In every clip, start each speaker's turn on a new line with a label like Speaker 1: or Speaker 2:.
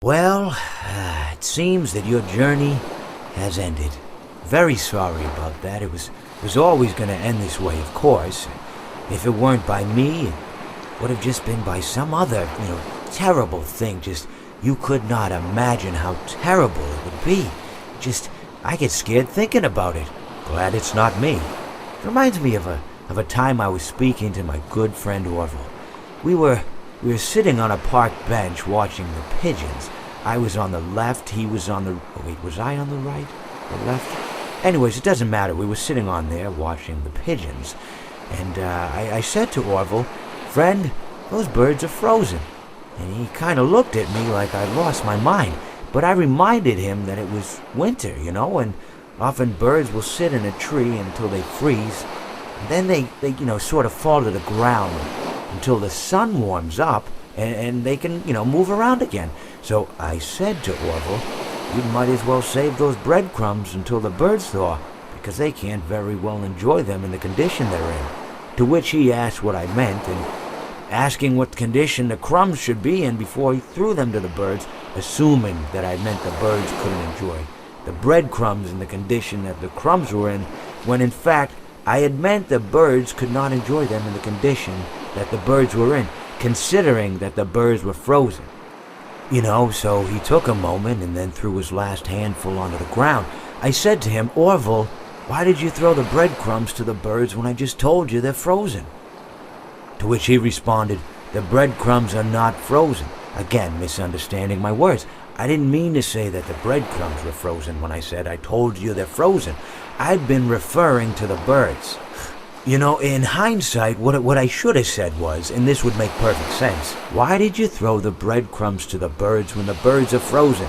Speaker 1: Well, it seems that your journey has ended. Very sorry about that. It was always going to end this way, of course. If it weren't by me, it would have just been by some other, terrible thing. Just, you could not imagine how terrible it would be. Just, I get scared thinking about it. Glad it's not me. It reminds me of a time I was speaking to my good friend Orville. We were sitting on a park bench watching the pigeons. I was on the left, he was on the... Oh, wait, was I on the right or left? Anyways, it doesn't matter. We were sitting on there watching the pigeons. And I said to Orville, "Friend, those birds are frozen." And he kind of looked at me like I'd lost my mind. But I reminded him that it was winter, and often birds will sit in a tree until they freeze. And then they sort of fall to the ground until the sun warms up and they can, move around again. So I said to Orville, "You might as well save those breadcrumbs until the birds thaw, because they can't very well enjoy them in the condition they're in." To which he asked what I meant, and asking what condition the crumbs should be in before he threw them to the birds, assuming that I meant the birds couldn't enjoy the breadcrumbs in the condition that the crumbs were in, when in fact I had meant the birds could not enjoy them in the condition that the birds were in, considering that the birds were frozen. So he took a moment and then threw his last handful onto the ground. I said to him, "Orville, why did you throw the breadcrumbs to the birds when I just told you they're frozen?" To which he responded, "The breadcrumbs are not frozen." Again, misunderstanding my words. I didn't mean to say that the breadcrumbs were frozen when I said I told you they're frozen. I'd been referring to the birds. In hindsight, what I should have said was, and this would make perfect sense, "Why did you throw the breadcrumbs to the birds when the birds are frozen?"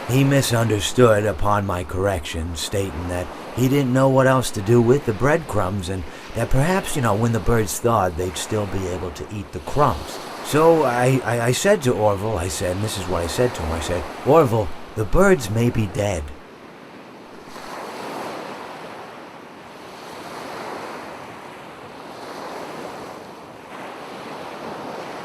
Speaker 1: He misunderstood upon my correction, stating that he didn't know what else to do with the breadcrumbs, and that perhaps, when the birds thawed, they'd still be able to eat the crumbs. So I said to Orville, and this is what I said to him, I said, "Orville, the birds may be dead,